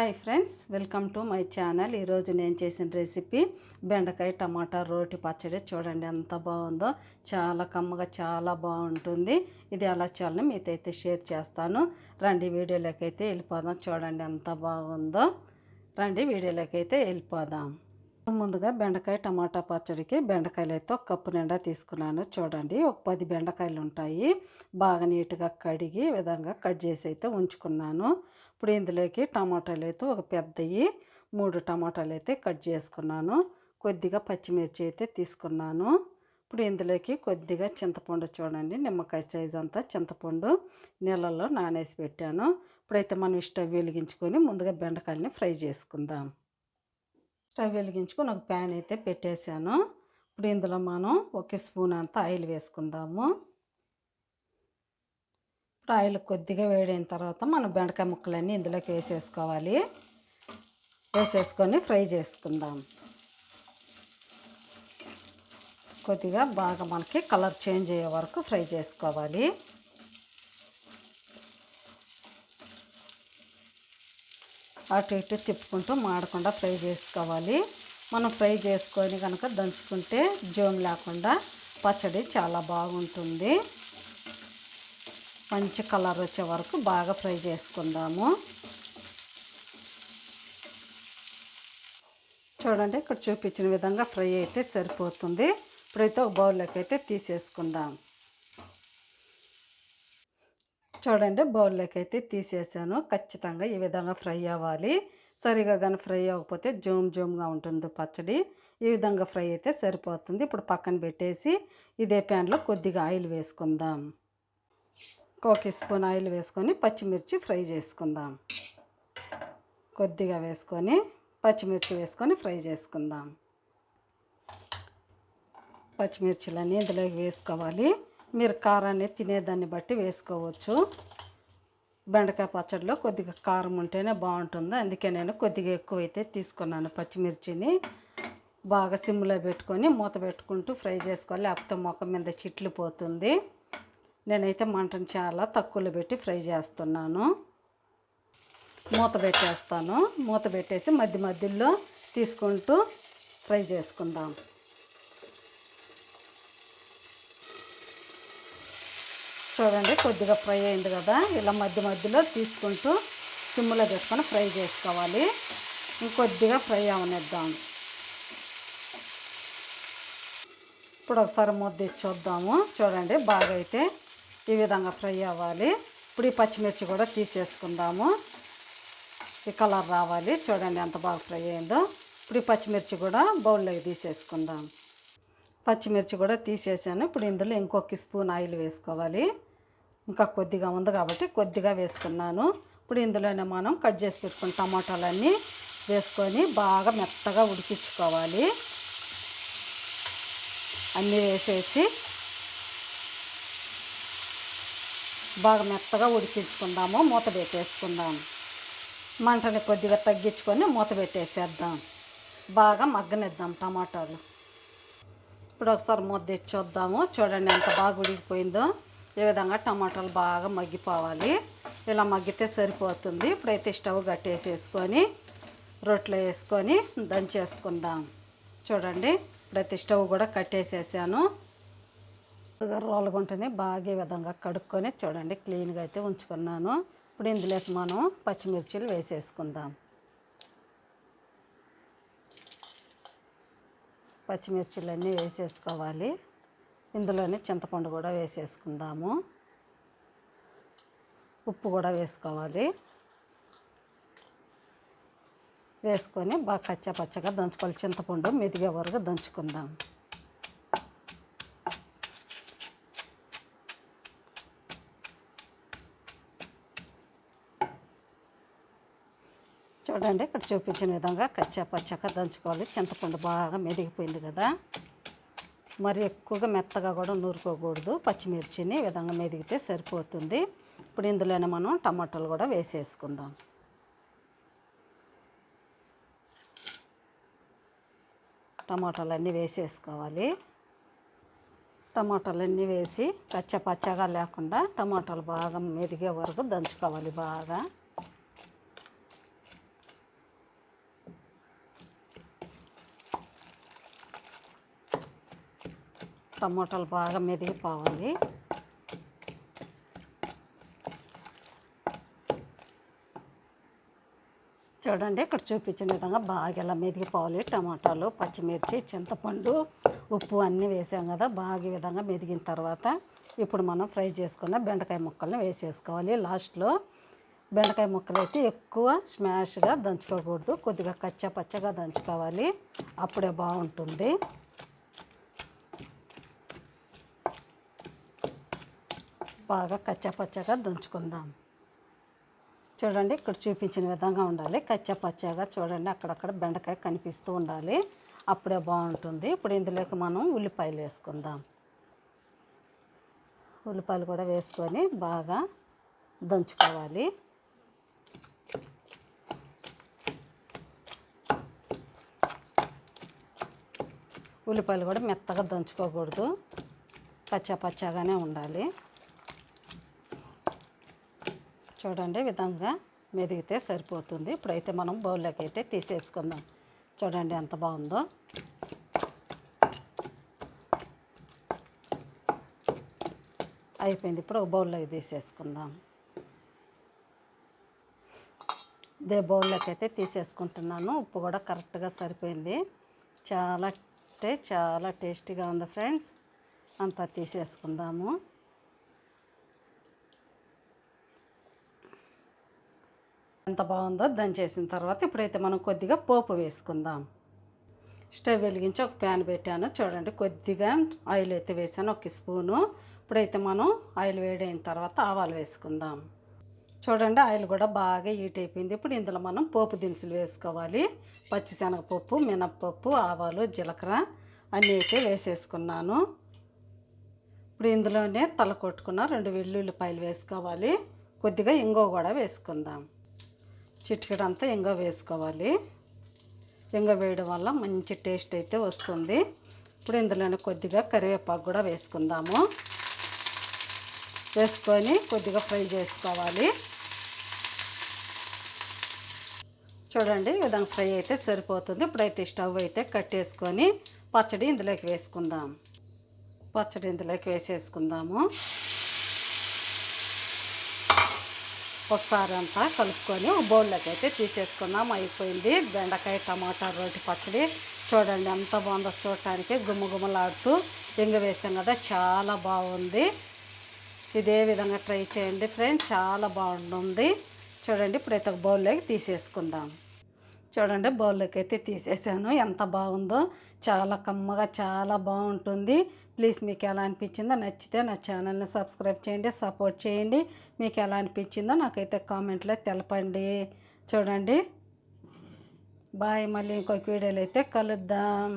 Hi friends, welcome to my channel. ఈరోజు నేను చేసిన రెసిపీ బెండకాయ టమాటా రోటి పచ్చడి. చూడండి ఎంత బాగుందో, చాలా కమ్మగా చాలా బాగుంటుంది. ఇది ఎలా చేయాలని మీతో అయితే షేర్ చేస్తాను. రండి వీడియోలోకి అయితే వెళ్ళిపోదాం. చూడండి ఎంత బాగుందో. రండి వీడియోలోకి అయితే వెళ్ళిపోదాం. ముందుగా బెండకాయ టమాటా పచ్చడికి బెండకాయలు అయితే ఒక కప్పు నిండా తీసుకున్నాను. చూడండి ఒక 10 బెండకాయలు ఉంటాయి. బాగా నీట్గా కడిగి ఈ విధంగా కట్ చేసి అయితే ఉంచుకున్నాను. ఇప్పుడు ఇందులోకి టమాటాలు అయితే ఒక పెద్దవి 3 టమాటాలు అయితే కట్ చేసుకున్నాను. కొద్దిగా పచ్చిమిర్చి అయితే తీసుకున్నాను. ఇప్పుడు ఇందులోకి కొద్దిగా చింతపండు, చూడండి నిమ్మకాయ సైజ్ అంతా చింతపండు నీళ్ళల్లో నానేసి పెట్టాను. ఇప్పుడైతే మనం స్టవ్ వెలిగించుకొని ముందుగా బెండకాయలని ఫ్రై చేసుకుందాం. స్టవ్ వెలిగించుకొని ఒక ప్యాన్ అయితే పెట్టేశాను. ఇప్పుడు ఇందులో మనం 1 స్పూన్ అంతా ఆయిల్ వేసుకుందాము. ఇప్పుడు ఆయిల్ కొద్దిగా వేడైన తర్వాత మనం బెండకాయ ముక్కలన్నీ ఇందులోకి వేసేసుకోవాలి. వేసేసుకొని ఫ్రై చేసుకుందాం. కొద్దిగా బాగా మనకి కలర్ చేంజ్ అయ్యే వరకు ఫ్రై చేసుకోవాలి. అటు ఇటు తిప్పుకుంటూ మాడకుండా ఫ్రై చేసుకోవాలి. మనం ఫ్రై చేసుకొని కనుక దంచుకుంటే జోమ్ లేకుండా పచ్చడి చాలా బాగుంటుంది. మంచి కలర్ వచ్చే వరకు బాగా ఫ్రై చేసుకుందాము. చూడండి ఇక్కడ చూపించిన విధంగా ఫ్రై అయితే సరిపోతుంది. ఇప్పుడైతే ఒక బౌల్లోకి అయితే తీసేసుకుందాం. చూడండి బౌల్లోకి అయితే తీసేసాను. ఖచ్చితంగా ఈ విధంగా ఫ్రై అవ్వాలి. సరిగా కానీ ఫ్రై అవ్వకపోతే జోమ్గా ఉంటుంది పచ్చడి. ఈ విధంగా ఫ్రై అయితే సరిపోతుంది. ఇప్పుడు పక్కన పెట్టేసి ఇదే ప్యాన్లో కొద్దిగా ఆయిల్ వేసుకుందాం. 1 స్పూన్ ఆయిల్ వేసుకొని పచ్చిమిర్చి ఫ్రై చేసుకుందాం. కొద్దిగా వేసుకొని పచ్చిమిర్చి వేసుకొని ఫ్రై చేసుకుందాం. పచ్చిమిర్చిలన్నీ ఇందులోకి వేసుకోవాలి. మీరు కారాన్ని తినేదాన్ని బట్టి వేసుకోవచ్చు. బెండకాయ పచ్చడిలో కొద్దిగా కారం ఉంటేనే బాగుంటుంది. అందుకే నేను కొద్దిగా ఎక్కువైతే తీసుకున్నాను పచ్చిమిర్చిని. బాగా సిమ్లో పెట్టుకొని మూత పెట్టుకుంటూ ఫ్రై చేసుకోవాలి. లేకపోతే మొక్క మీద చిట్లు పోతుంది. నేనైతే మంటను చాలా తక్కువలో పెట్టి ఫ్రై చేస్తున్నాను. మూత పెట్టేస్తాను. మూత పెట్టేసి మధ్యలో తీసుకుంటూ ఫ్రై చేసుకుందాం. చూడండి కొద్దిగా ఫ్రై అయింది కదా, ఇలా మధ్యలో తీసుకుంటూ సిమ్లో పెట్టుకొని ఫ్రై చేసుకోవాలి. ఇంకొద్దిగా ఫ్రై అవనిద్దాం. ఇప్పుడు ఒకసారి ముద్ద ఇచ్చి చూద్దాము. చూడండి బాగా అయితే ఈ విధంగా ఫ్రై అవ్వాలి. ఇప్పుడు ఈ పచ్చిమిర్చి కూడా తీసేసుకుందాము. ఈ కలర్ రావాలి. చూడండి ఎంత బాగా ఫ్రై అయిందో. ఇప్పుడు ఈ పచ్చిమిర్చి కూడా బౌల్లోకి తీసేసుకుందాం. పచ్చిమిర్చి కూడా తీసేసాను. ఇప్పుడు ఇందులో ఇంకొక స్పూన్ ఆయిల్ వేసుకోవాలి. ఇంకా కొద్దిగా ఉంది కాబట్టి కొద్దిగా వేసుకున్నాను. ఇప్పుడు ఇందులోనే మనం కట్ చేసి పెట్టుకున్న టమాటాలన్నీ వేసుకొని బాగా మెత్తగా ఉడికించుకోవాలి. అన్నీ వేసేసి బాగా మెత్తగా ఉడికించుకుందాము. మూత పెట్టేసుకుందాం. మంటని కొద్దిగా తగ్గించుకొని మూత పెట్టేసేద్దాం. బాగా మగ్గనిద్దాం టమాటాలు. ఇప్పుడు ఒకసారి మూత తెచ్చి చూద్దాము. చూడండి ఎంత బాగా ఉడికిపోయిందో. ఈ విధంగా టమాటాలు బాగా మగ్గిపోవాలి. ఇలా మగ్గితే సరిపోతుంది. ఇప్పుడైతే స్టవ్ కట్టేసేసుకొని రొట్టెలో వేసుకొని దంచేసుకుందాం. చూడండి ఇప్పుడైతే స్టవ్ కూడా కట్టేసేసాను. రోలగుంటని బాగా ఈ విధంగా కడుక్కొని చూడండి క్లీన్గా అయితే ఉంచుకున్నాను. ఇప్పుడు ఇందులోకి మనం పచ్చిమిర్చిలు వేసేసుకుందాం. పచ్చిమిర్చిలన్నీ వేసేసుకోవాలి. ఇందులోనే చింతపండు కూడా వేసేసుకుందాము. ఉప్పు కూడా వేసుకోవాలి. వేసుకొని బాగా కచ్చాపచ్చగా దంచుకోవాలి. చింతపండు మెదిగే వరకు దంచుకుందాం. చూడండి ఇక్కడ చూపించిన విధంగా కచ్చాపచ్చగా దంచుకోవాలి. చింతపండు బాగా మెదిగిపోయింది కదా. మరి ఎక్కువగా మెత్తగా కూడా నూరుకోకూడదు. పచ్చిమిర్చిని ఈ విధంగా మెదిగితే సరిపోతుంది. ఇప్పుడు ఇందులోనే మనం టమాటాలు కూడా వేసేసుకుందాం. టమాటాలన్నీ వేసేసుకోవాలి. టమాటాలన్నీ వేసి కచ్చపచ్చగా లేకుండా టమాటాలు బాగా మెదిగే వరకు దంచుకోవాలి. బాగా టమాటాలు బాగా మెదిగిపోవాలి. చూడండి, ఇక్కడ చూపించిన విధంగా బాగా ఇలా మెదిగిపోవాలి. టమాటాలు, పచ్చిమిర్చి, చింతపండు, ఉప్పు అన్నీ వేసాం కదా. బాగా ఈ విధంగా మెదిగిన తర్వాత ఇప్పుడు మనం ఫ్రై చేసుకున్న బెండకాయ ముక్కల్ని వేసేసుకోవాలి. లాస్ట్లో బెండకాయ ముక్కలు అయితే ఎక్కువ స్మాష్గా దంచుకోకూడదు, కొద్దిగా కచ్చా పచ్చగా దంచుకోవాలి, అప్పుడే బాగుంటుంది. బాగా కచ్చా పచ్చగా దంచుకుందాం. చూడండి, ఇక్కడ చూపించిన విధంగా ఉండాలి. కచ్చా పచ్చగా చూడండి, అక్కడక్కడ బెండకాయ కనిపిస్తూ ఉండాలి, అప్పుడే బాగుంటుంది. ఇప్పుడు ఇందులోకి మనం ఉల్లిపాయలు వేసుకుందాం. ఉల్లిపాయలు కూడా వేసుకొని బాగా దంచుకోవాలి. ఉల్లిపాయలు కూడా మెత్తగా దంచుకోకూడదు, పచ్చా పచ్చగానే ఉండాలి. చూడండి, విధంగా మెదిగితే సరిపోతుంది. ఇప్పుడైతే మనం బౌల్లోకి అయితే తీసేసుకుందాం. చూడండి ఎంత బాగుందో. అయిపోయింది. ఇప్పుడు ఒక బౌల్లోకి తీసేసుకుందాం. ఇదే బౌల్లోకి అయితే తీసేసుకుంటున్నాను. ఉప్పు కూడా కరెక్ట్గా సరిపోయింది. చాలా టేస్టీగా ఉంది ఫ్రెండ్స్. అంతా తీసేసుకుందాము. ఎంత బాగుందో దంచేసిన తర్వాత ఇప్పుడైతే మనం కొద్దిగా పోపు వేసుకుందాం. స్టవ్ వెలిగించి ఒక ప్యాన్ పెట్టాను. చూడండి, కొద్దిగా ఆయిల్ అయితే వేసాను, 1 స్పూను. ఇప్పుడైతే మనం ఆయిల్ వేడైన తర్వాత ఆవాలు వేసుకుందాం. చూడండి, ఆయిల్ కూడా బాగా హీట్ అయిపోయింది. ఇప్పుడు ఇందులో మనం పోపు దినుసులు వేసుకోవాలి. పచ్చిశనగపప్పు, మినప్పప్పు, ఆవాలు, జీలకర్ర అన్నీ అయితే వేసేసుకున్నాను. ఇప్పుడు ఇందులోనే తల కొట్టుకున్న 2 వెల్లుల్లిపాయలు వేసుకోవాలి. కొద్దిగా ఇంగువ కూడా వేసుకుందాం. చిటికెడంతా ఇంగువ వేసుకోవాలి. ఇంగువ వేయడం వల్ల మంచి టేస్ట్ అయితే వస్తుంది. ఇప్పుడు ఇందులోనే కొద్దిగా కరివేపాకు కూడా వేసుకుందాము. వేసుకొని కొద్దిగా ఫ్రై చేసుకోవాలి. చూడండి, ఈ విధంగా ఫ్రై అయితే సరిపోతుంది. ఇప్పుడైతే స్టవ్ అయితే కట్టేసుకొని పచ్చడి ఇందులోకి వేసుకుందాం. పచ్చడి ఇందులోకి వేసేసుకుందాము. ఒకసారి అంతా కలుపుకొని ఒక బౌల్లోకి అయితే తీసేసుకుందాం. అయిపోయింది బెండకాయ టమాటా రోటి పచ్చడి. చూడండి ఎంత బాగుందో, చూడటానికి గుమ్మగుమ్మలాడుతూ ఇంగువ వేసాం కదా, చాలా బాగుంది. ఇదే విధంగా ట్రై చేయండి ఫ్రెండ్స్, చాలా బాగుంటుంది. చూడండి, ఇప్పుడైతే ఒక బౌల్లోకి తీసేసుకుందాం. చూడండి, బౌల్లోకి అయితే తీసేసాను. ఎంత బాగుందో, చాలా కమ్మగా చాలా బాగుంటుంది. ప్లీజ్ మీకు ఎలా అనిపించిందో, నచ్చితే నా ఛానల్ని సబ్స్క్రైబ్ చేయండి, సపోర్ట్ చేయండి. మీకు ఎలా అనిపించిందో నాకైతే కామెంట్లో తెలపండి. చూడండి, బాయ్. మళ్ళీ ఇంకొక వీడియోలో అయితే కలుద్దాం.